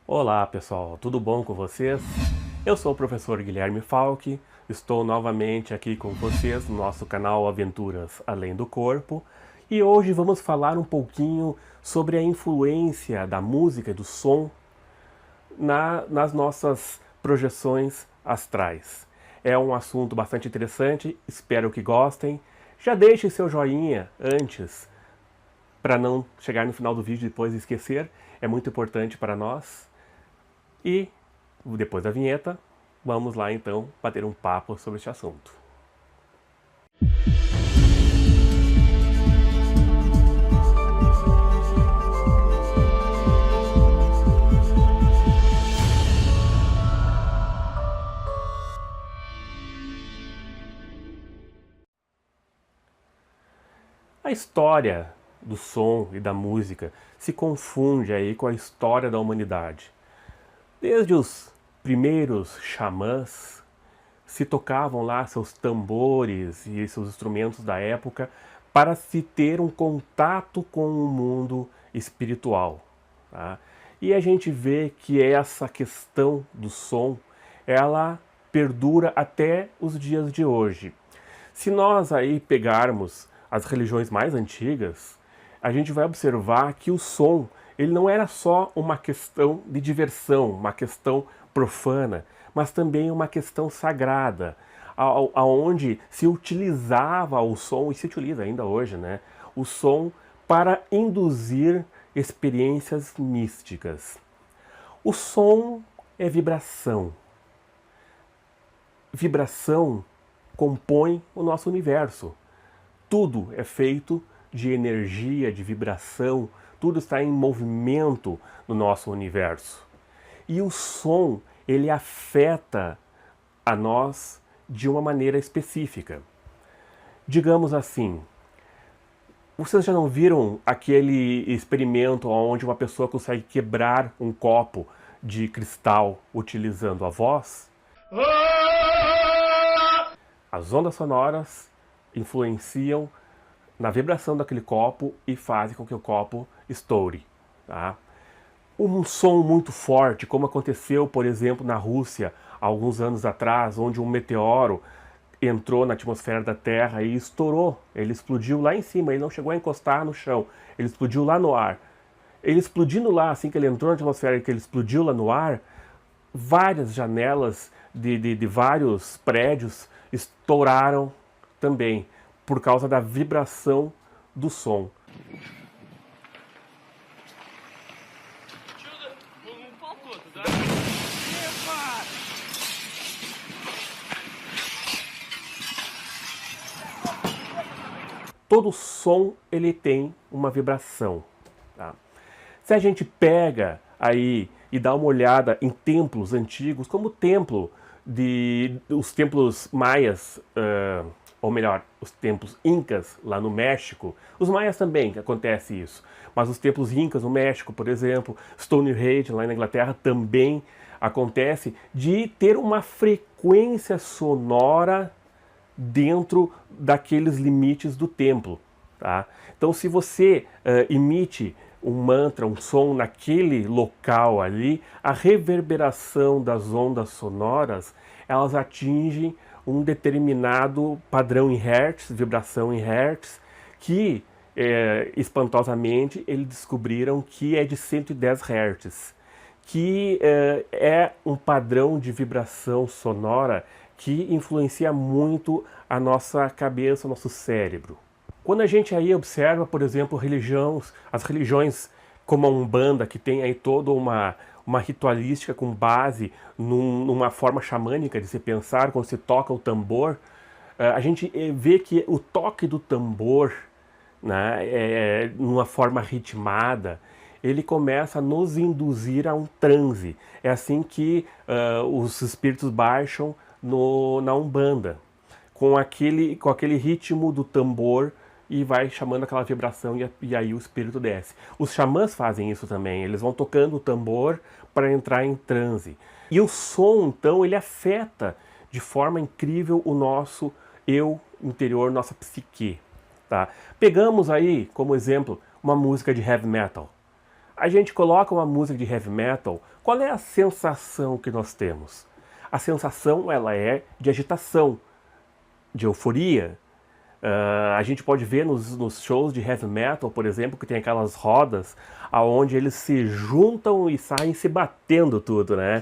Olá pessoal, tudo bom com vocês? Eu sou o professor Guilherme Falck, estou novamente aqui com vocês no nosso canal Aventuras Além do Corpo e hoje vamos falar um pouquinho sobre a influência da música e do som nas nossas projeções astrais. É um assunto bastante interessante, espero que gostem. Já deixe seu joinha antes para não chegar no final do vídeo e depois esquecer, é muito importante para nós. E, depois da vinheta, vamos lá então bater um papo sobre este assunto. A história do som e da música se confunde aí com a história da humanidade. Desde os primeiros xamãs se tocavam lá seus tambores e seus instrumentos da época para se ter um contato com o mundo espiritual. Tá? E a gente vê que essa questão do som, ela perdura até os dias de hoje. Se nós aí pegarmos as religiões mais antigas, a gente vai observar que o som ele não era só uma questão de diversão, uma questão profana, mas também uma questão sagrada, aonde se utilizava o som, e se utiliza ainda hoje, né, o som para induzir experiências místicas. O som é vibração. Vibração compõe o nosso universo. Tudo é feito de energia, de vibração, tudo está em movimento no nosso universo. E o som, ele afeta a nós de uma maneira específica. Digamos assim, vocês já não viram aquele experimento onde uma pessoa consegue quebrar um copo de cristal utilizando a voz? As ondas sonoras influenciam na vibração daquele copo e fazem com que o copo estoure. Tá? Um som muito forte, como aconteceu, por exemplo, na Rússia, há alguns anos atrás, onde um meteoro entrou na atmosfera da Terra e estourou. Ele explodiu lá em cima, ele não chegou a encostar no chão, ele explodiu lá no ar. Ele explodindo lá, assim que ele entrou na atmosfera e que ele explodiu lá no ar, várias janelas de vários prédios estouraram também, por causa da vibração do som. Todo som ele tem uma vibração. Tá? Se a gente pega aí e dá uma olhada em templos antigos, como o templo os templos maias, ou melhor, os templos incas lá no México, os maias também acontece isso, mas os templos incas no México, por exemplo, Stonehenge lá na Inglaterra também acontece de ter uma frequência sonora dentro daqueles limites do templo. Tá? Então se você emite um mantra, um som naquele local ali, a reverberação das ondas sonoras, elas atingem um determinado padrão em hertz, vibração em hertz, que espantosamente eles descobriram que é de 110 hertz, que é um padrão de vibração sonora que influencia muito a nossa cabeça, o nosso cérebro. Quando a gente aí observa, por exemplo, as religiões como a Umbanda, que tem aí toda uma ritualística com base numa forma xamânica de se pensar, quando se toca o tambor, a gente vê que o toque do tambor, né, numa forma ritmada, ele começa a nos induzir a um transe. É assim que os espíritos baixam na Umbanda, com aquele ritmo do tambor, e vai chamando aquela vibração e aí o espírito desce. Os xamãs fazem isso também, eles vão tocando o tambor para entrar em transe. E o som, então, ele afeta de forma incrível o nosso eu interior, nossa psique. Tá? Pegamos aí, como exemplo, uma música de heavy metal. a gente coloca uma música de heavy metal, qual é a sensação que nós temos? A sensação, ela é de agitação, de euforia. A gente pode ver nos shows de heavy metal, por exemplo, que tem aquelas rodas onde eles se juntam e saem se batendo tudo, né?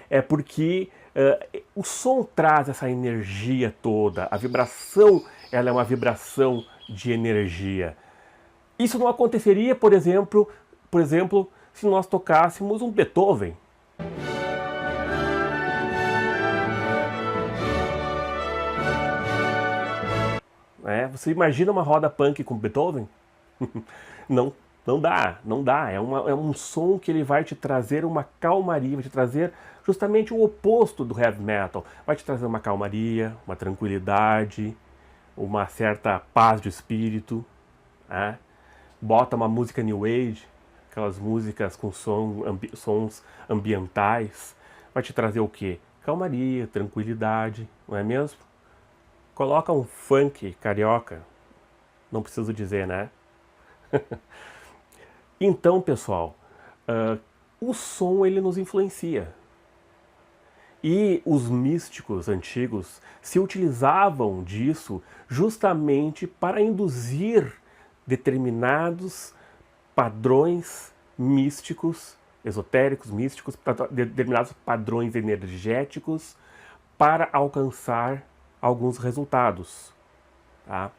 É porque o som traz essa energia toda, a vibração, ela é uma vibração de energia. Isso não aconteceria, por exemplo, se nós tocássemos um Beethoven. Você imagina uma roda punk com Beethoven? Não, não dá. É um som que ele vai te trazer uma calmaria, vai te trazer justamente o oposto do heavy metal. Vai te trazer uma calmaria, uma tranquilidade, uma certa paz de espírito. Bota uma música New Age, aquelas músicas com sons ambientais. Vai te trazer o quê? Calmaria, tranquilidade, não é mesmo? Coloca um funk carioca, não preciso dizer, né? Então, pessoal, o som ele nos influencia. E os místicos antigos se utilizavam disso justamente para induzir determinados padrões místicos, esotéricos, místicos, determinados padrões energéticos para alcançar alguns resultados. Tá?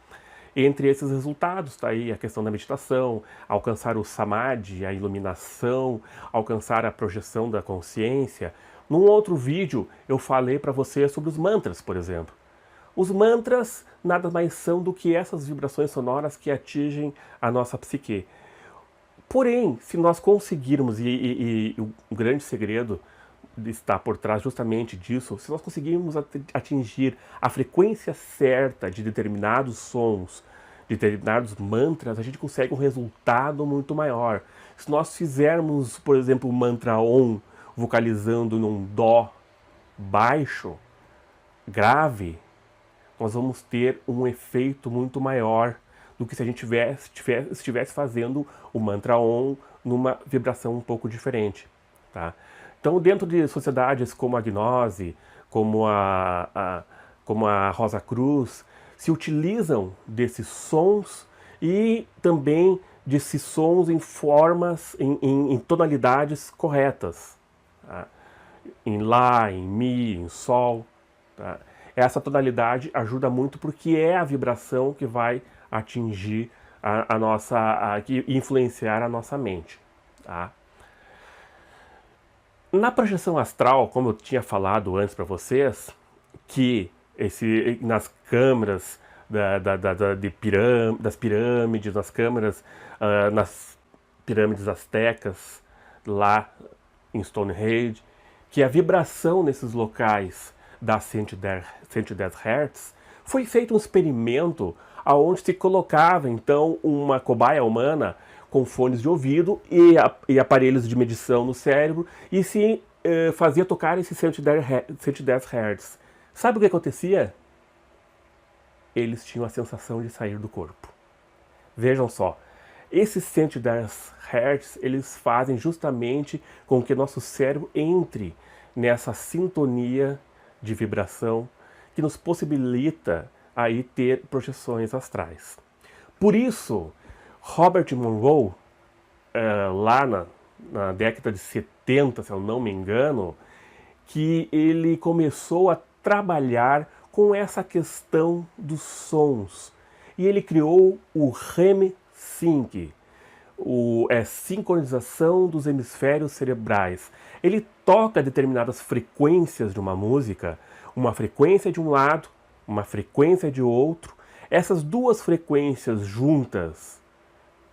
Entre esses resultados está aí a questão da meditação, alcançar o samadhi, a iluminação, alcançar a projeção da consciência. Num outro vídeo eu falei para você sobre os mantras, por exemplo. Os mantras nada mais são do que essas vibrações sonoras que atingem a nossa psique. Porém, se nós conseguirmos, e o grande segredo está por trás justamente disso, se nós conseguirmos atingir a frequência certa de determinados sons, de determinados mantras, a gente consegue um resultado muito maior. Se nós fizermos, por exemplo, o mantra Om, vocalizando num Dó baixo, grave, nós vamos ter um efeito muito maior do que se a gente estivesse fazendo o mantra Om numa vibração um pouco diferente. Tá? Então, dentro de sociedades como a Gnose, como a Rosa Cruz, se utilizam desses sons e também desses sons em formas, em tonalidades corretas. Tá? Em Lá, em Mi, em Sol. Tá? Essa tonalidade ajuda muito porque é a vibração que vai atingir que influenciar a nossa mente. Tá? Na projeção astral, como eu tinha falado antes para vocês, que nas câmeras das pirâmides, nas pirâmides astecas, lá em Stonehenge, que a vibração nesses locais dá 110 Hz, foi feito um experimento onde se colocava então uma cobaia humana com fones de ouvido e aparelhos de medição no cérebro e se fazia tocar esses 110 Hz. Sabe o que acontecia? Eles tinham a sensação de sair do corpo. Vejam só, esses 110 Hz, eles fazem justamente com que nosso cérebro entre nessa sintonia de vibração que nos possibilita aí ter projeções astrais. Por isso, Robert Monroe, lá na década de 70, se eu não me engano, que ele começou a trabalhar com essa questão dos sons. E ele criou o REM Sync, sincronização dos hemisférios cerebrais. Ele toca determinadas frequências de uma música, uma frequência de um lado, uma frequência de outro. Essas duas frequências juntas,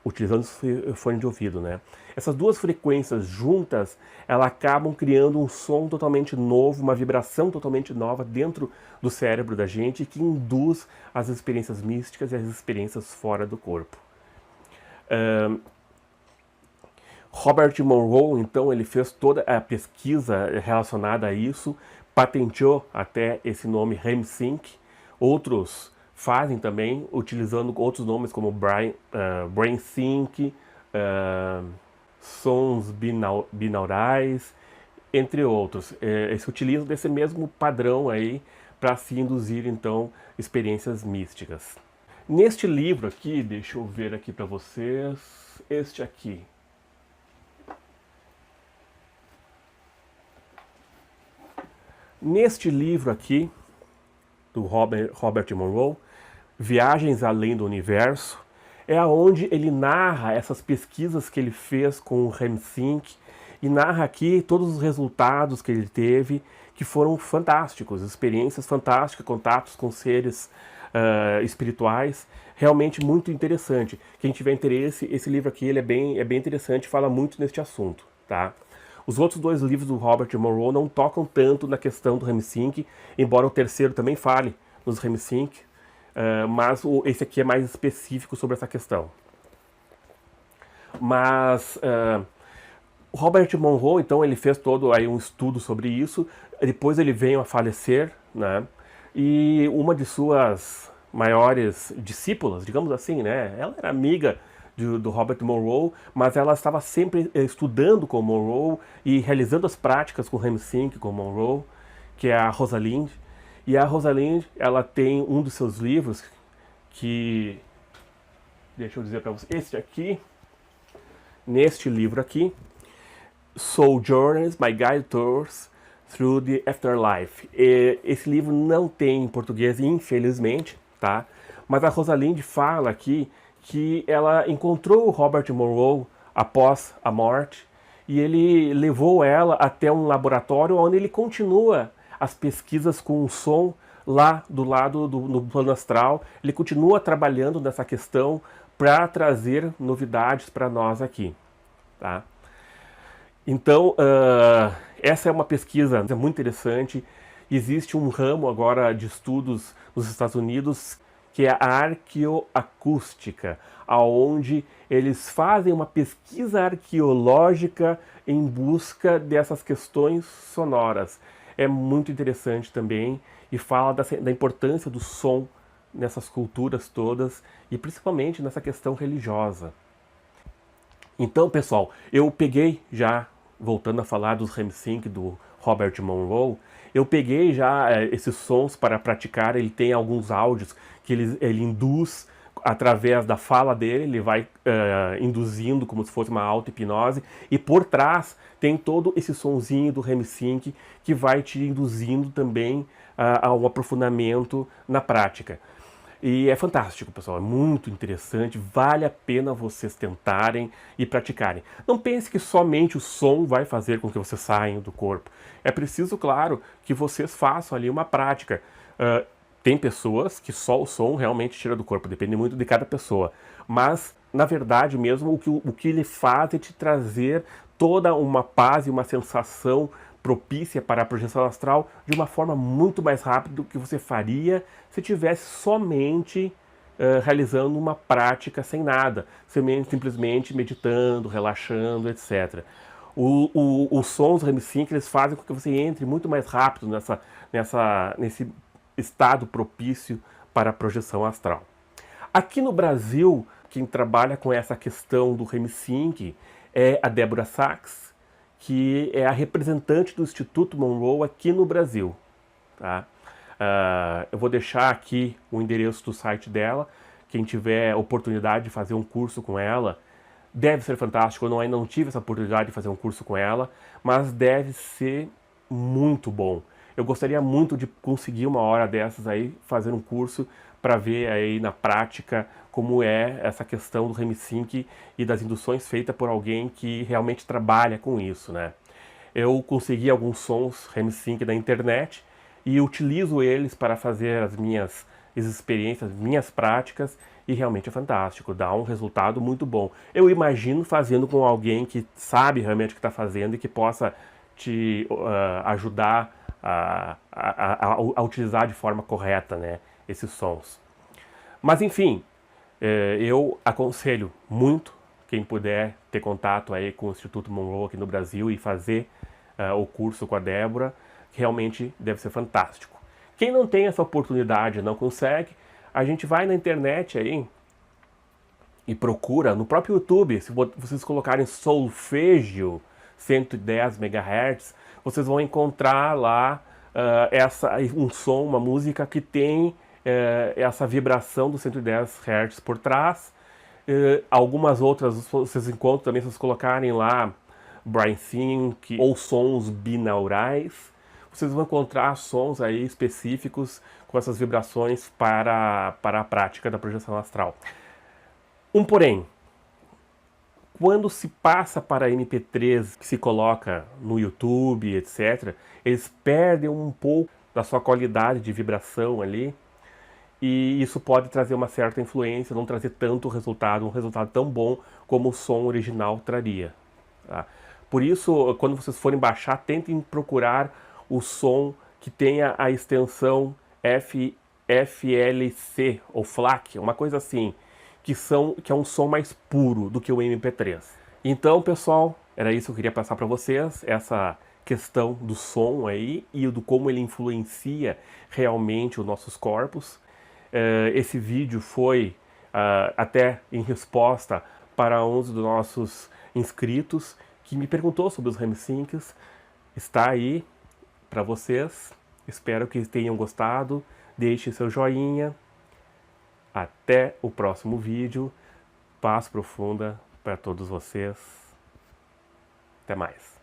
utilizando o fone de ouvido, né? Essas duas frequências juntas, elas acabam criando um som totalmente novo, uma vibração totalmente nova dentro do cérebro da gente que induz as experiências místicas e as experiências fora do corpo. Robert Monroe, então, ele fez toda a pesquisa relacionada a isso, patenteou até esse nome REM-Sync. Outros fazem também, utilizando outros nomes como Brain Sync, sons binaurais, entre outros. Eles utilizam desse mesmo padrão aí para se induzir, então, experiências místicas. Neste livro aqui, deixa eu ver aqui para vocês, este aqui. Neste livro aqui, do Robert Monroe, Viagens Além do Universo, é onde ele narra essas pesquisas que ele fez com o REM-Sync e narra aqui todos os resultados que ele teve, que foram fantásticos, experiências fantásticas, contatos com seres espirituais, realmente muito interessante. Quem tiver interesse, esse livro aqui ele é bem interessante, fala muito neste assunto, tá? Os outros dois livros do Robert Monroe não tocam tanto na questão do REM-Sync, embora o terceiro também fale nos REM-Sync, mas esse aqui é mais específico sobre essa questão. Mas o Robert Monroe, então, ele fez todo aí um estudo sobre isso, depois ele veio a falecer, né? E uma de suas maiores discípulas, digamos assim, né? Ela era amiga do Robert Monroe, mas ela estava sempre estudando com o Monroe e realizando as práticas com o REM-Sync, com o Monroe, que é a Rosalind. E a Rosalind, ela tem um dos seus livros que, deixa eu dizer para vocês, este aqui, neste livro aqui, Sojourners, My Guide Tours Through the Afterlife. Esse livro não tem em português, infelizmente, tá? Mas a Rosalind fala aqui que ela encontrou o Robert Monroe após a morte e ele levou ela até um laboratório onde ele continua as pesquisas com o som lá do lado do plano astral. Ele continua trabalhando nessa questão para trazer novidades para nós aqui, tá? Então, essa é uma pesquisa muito interessante. Existe um ramo agora de estudos nos Estados Unidos que é a arqueoacústica, aonde eles fazem uma pesquisa arqueológica em busca dessas questões sonoras. É muito interessante também e fala da importância do som nessas culturas todas e principalmente nessa questão religiosa. Então, pessoal, eu peguei já, voltando a falar dos REM-Sync do Robert Monroe, eu peguei já esses sons para praticar. Ele tem alguns áudios que ele induz através da fala dele, ele vai induzindo como se fosse uma auto-hipnose, e por trás tem todo esse sonzinho do REM-Sync que vai te induzindo também a um aprofundamento na prática. E é fantástico, pessoal, é muito interessante, vale a pena vocês tentarem e praticarem. Não pense que somente o som vai fazer com que vocês saiam do corpo. É preciso, claro, que vocês façam ali uma prática. Tem pessoas que só o som realmente tira do corpo, depende muito de cada pessoa. Mas, na verdade mesmo, o que ele faz é te trazer toda uma paz e uma sensação propícia para a projeção astral de uma forma muito mais rápida do que você faria se tivesse somente realizando uma prática sem nada, simplesmente meditando, relaxando, etc. Os sons REM-Sync, eles fazem com que você entre muito mais rápido nesse estado propício para a projeção astral. Aqui no Brasil, quem trabalha com essa questão do REM-Sync é a Débora Sachs, que é a representante do Instituto Monroe aqui no Brasil, tá? Eu vou deixar aqui o endereço do site dela. Quem tiver oportunidade de fazer um curso com ela, deve ser fantástico. Eu ainda não tive essa oportunidade de fazer um curso com ela, mas deve ser muito bom. Eu gostaria muito de conseguir uma hora dessas aí, fazer um curso para ver aí na prática como é essa questão do REM-Sync e das induções feitas por alguém que realmente trabalha com isso, né? Eu consegui alguns sons REM-Sync da internet e utilizo eles para fazer as minhas experiências, minhas práticas, e realmente é fantástico, dá um resultado muito bom. Eu imagino fazendo com alguém que sabe realmente o que está fazendo e que possa te ajudar a utilizar de forma correta, né, esses sons. Mas enfim, eu aconselho muito quem puder ter contato aí com o Instituto Monroe aqui no Brasil e fazer o curso com a Débora, realmente deve ser fantástico. Quem não tem essa oportunidade, não consegue, a gente vai na internet aí e procura no próprio YouTube. Se vocês colocarem solfégio 110 MHz, vocês vão encontrar lá um som, uma música que tem essa vibração dos 110 Hz por trás. Algumas outras vocês encontram também se vocês colocarem lá brainsync ou sons binaurais. Vocês vão encontrar sons aí específicos com essas vibrações para a prática da projeção astral. Porém, quando se passa para MP3, que se coloca no YouTube, etc., eles perdem um pouco da sua qualidade de vibração ali, e isso pode trazer uma certa influência, não trazer tanto resultado, um resultado tão bom como o som original traria. Tá? Por isso, quando vocês forem baixar, tentem procurar o som que tenha a extensão FLC ou FLAC, uma coisa assim, que é um som mais puro do que o MP3. Então, pessoal, era isso que eu queria passar para vocês, essa questão do som aí e do como ele influencia realmente os nossos corpos. Esse vídeo foi até em resposta para um dos nossos inscritos que me perguntou sobre os REM syncs. Está aí para vocês. Espero que tenham gostado. Deixe seu joinha. Até o próximo vídeo. Paz profunda para todos vocês. Até mais.